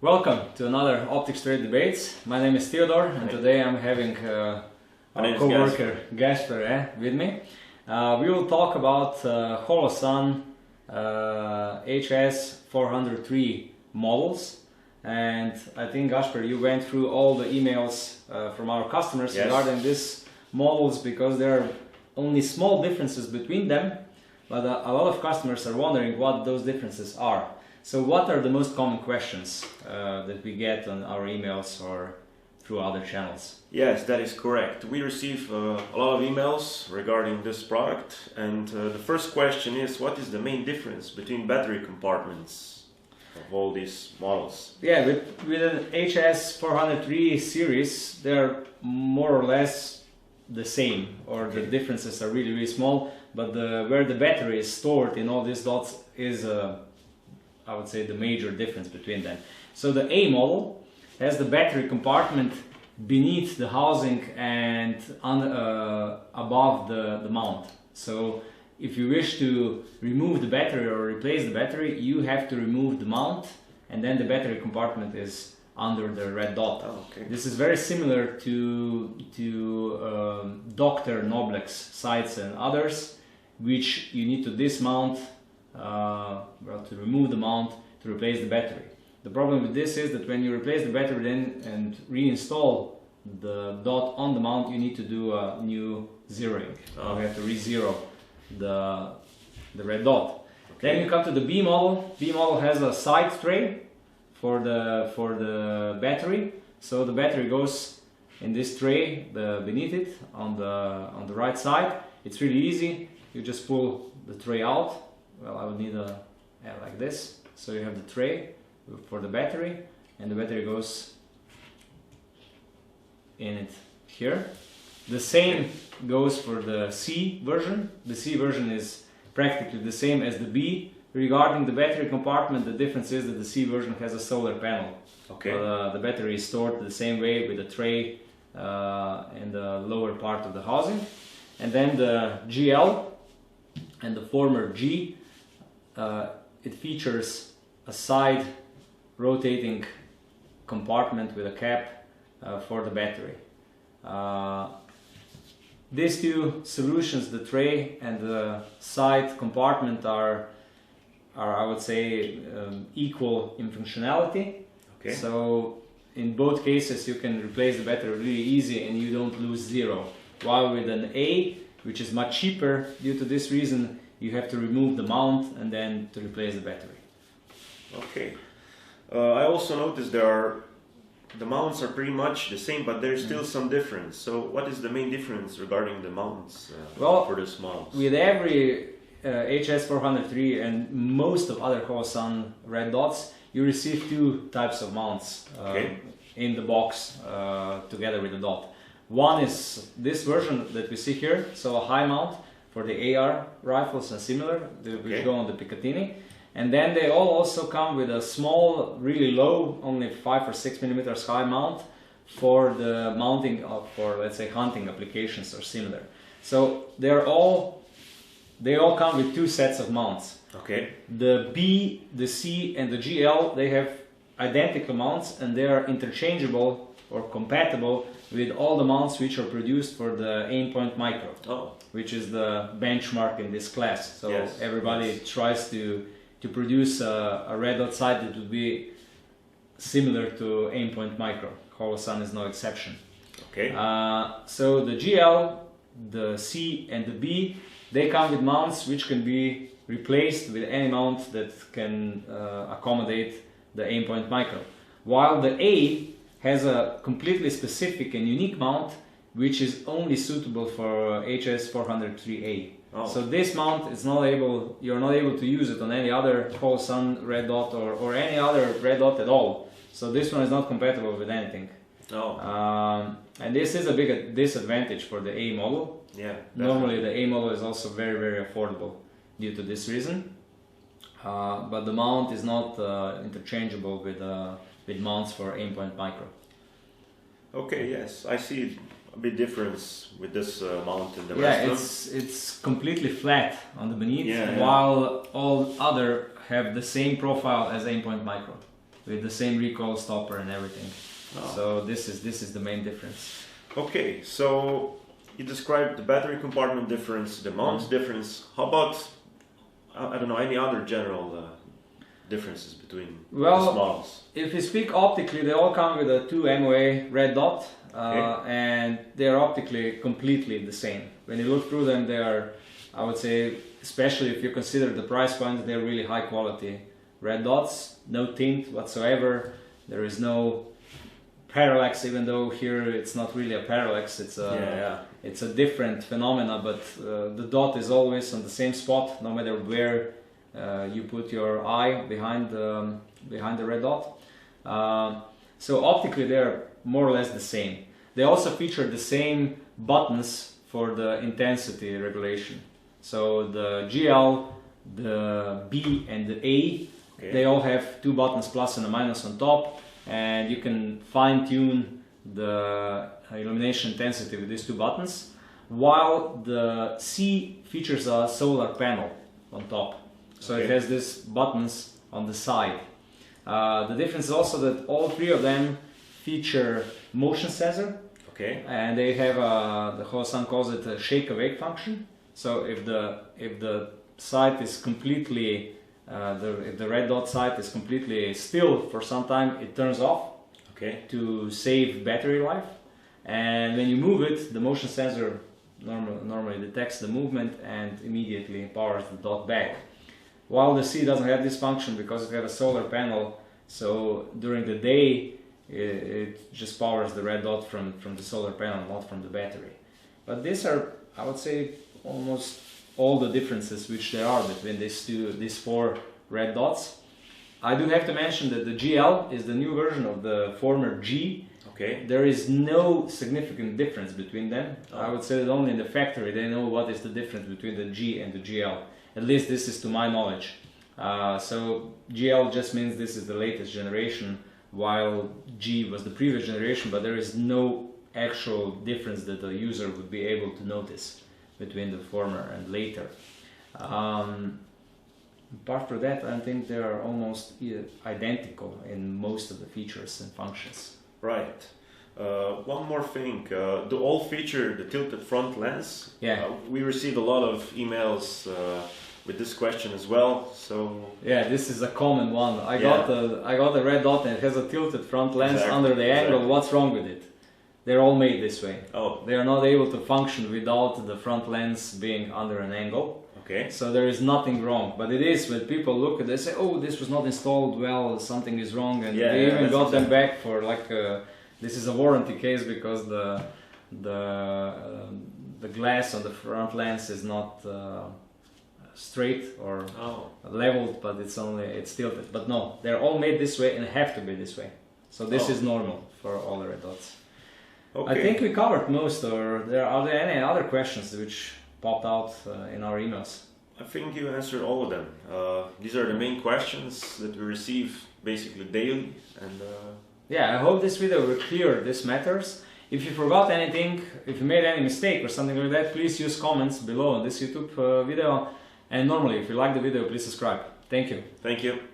Welcome to another Optics Trade Debates. My name is Theodore, and today I'm having our co-worker Gasper with me. We will talk about Holosun HS403 models, and I think Gasper, you went through all the emails from our customers regarding these models, because there are only small differences between them, but a lot of customers are wondering what those differences are. So what are the most common questions that we get on our emails or through other channels? Yes, that is correct. We receive a lot of emails regarding this product, and the first question is, what is the main difference between battery compartments of all these models? Yeah, with an HS403 series, they're more or less the same, or the differences are really, really small, but where the battery is stored in all these dots is I would say the major difference between them. So the A model has the battery compartment beneath the housing and above the mount. So if you wish to remove the battery or replace the battery, you have to remove the mount, and then the battery compartment is under the red dot. This is very similar to Dr. Noblex sites and others, which you need to dismount, to remove the mount to replace the battery. The problem with this is that when you replace the battery then and reinstall the dot on the mount, you need to do a new zeroing. You have to re-zero the red dot. Then you come to the B model. B model has a side tray for the battery. So the battery goes in this tray beneath it on the right side. It's really easy. You just pull the tray out. Well, I would need like this. So you have the tray for the battery, and the battery goes in it here. The same goes for the C version. The C version is practically the same as the B. Regarding the battery compartment, the difference is that the C version has a solar panel. The battery is stored the same way with the tray in the lower part of the housing. And then the GL and the former G, it features a side rotating compartment with a cap for the battery. These two solutions, the tray and the side compartment, are I would say equal in functionality. So in both cases you can replace the battery really easy and you don't lose zero. While with an A, which is much cheaper, due to this reason you have to remove the mount and then to replace the battery. I also noticed the mounts are pretty much the same, but there's still some difference. So what is the main difference regarding the mounts for these models? With every HS403 and most of other Holosun red dots, you receive two types of mounts in the box together with the dot. One is this version that we see here, so a high mount for the AR rifles and similar, which go on the Picatinny. And then they all also come with a small, really low, only 5 or 6 millimeters high mount for the mounting for, let's say, hunting applications or similar. So they all come with two sets of mounts. The B, the C and the GL, they have identical mounts, and they are interchangeable or compatible with all the mounts which are produced for the Aimpoint Micro, which is the benchmark in this class. So everybody tries to produce a red dot sight that would be similar to Aimpoint Micro. Holosun is no exception. So the GL, the C and the B, they come with mounts which can be replaced with any mount that can accommodate the Aimpoint Micro. While the A has a completely specific and unique mount which is only suitable for HS403A. So this mount is you're not able to use it on any other Holosun red dot or any other red dot at all. So this one is not compatible with anything. And this is a big disadvantage for the A model. Normally the A model is also very, very affordable due to this reason. But the mount is not interchangeable with mounts for Aimpoint Micro. Yes, I see a bit difference with this mount and the rest of them. It's completely flat on the beneath, while all other have the same profile as Aimpoint Micro. with the same recoil stopper and everything. Oh. So this is the main difference. Okay, so you described the battery compartment difference, the mount difference. How about, I don't know, any other general differences between these models? If we speak optically, they all come with a 2 MOA red dot, and they are optically completely the same. When you look through them, they are, I would say, especially if you consider the price point, they're really high quality red dots, no tint whatsoever. There is no parallax, even though here it's not really a parallax, it's a different phenomena, but the dot is always on the same spot, no matter where you put your eye behind the red dot. So optically they're more or less the same. They also feature the same buttons for the intensity regulation. So the GL, the B and the A, they all have 2 buttons, plus and a minus on top, and you can fine-tune the illumination intensity with these 2 buttons, while the C features a solar panel on top. So it has these buttons on the side. The difference is also that all 3 of them feature motion sensor, and they have the Holosun calls it a shake-awake function. So if the sight is completely if the red dot sight is completely still for some time, it turns off to save battery life. And when you move it, the motion sensor normally detects the movement and immediately powers the dot back. While the C doesn't have this function because it has a solar panel, so during the day it just powers the red dot from the solar panel, not from the battery. But these are, I would say, almost all the differences which there are between these 4 red dots. I do have to mention that the GL is the new version of the former G. There is no significant difference between them. I would say that only in the factory they know what is the difference between the G and the GL. At least this is to my knowledge. So GL just means this is the latest generation, while G was the previous generation, but there is no actual difference that the user would be able to notice between the former and later. Apart from that, I think they are almost identical in most of the features and functions. Right. One more thing, do all feature the tilted front lens? We received a lot of emails with this question as well. So yeah, this is a common one. I got a red dot and it has a tilted front lens under the angle. What's wrong with it? They're all made this way. They are not able to function without the front lens being under an angle. So there is nothing wrong. But it is when people look at it, they say, oh, this was not installed well, something is wrong, and they even got them back for like this is a warranty case because the glass on the front lens is not straight or leveled, but it's tilted. But no, they're all made this way and have to be this way. So this is normal for all the red dots. I think we covered most, or are there any other questions which popped out in our emails? I think you answered all of them. These are the main questions that we receive basically daily. And yeah, I hope this video will clear these matters. If you forgot anything, if you made any mistake or something like that, please use comments below on this YouTube video. And normally, if you like the video, please subscribe. Thank you. Thank you.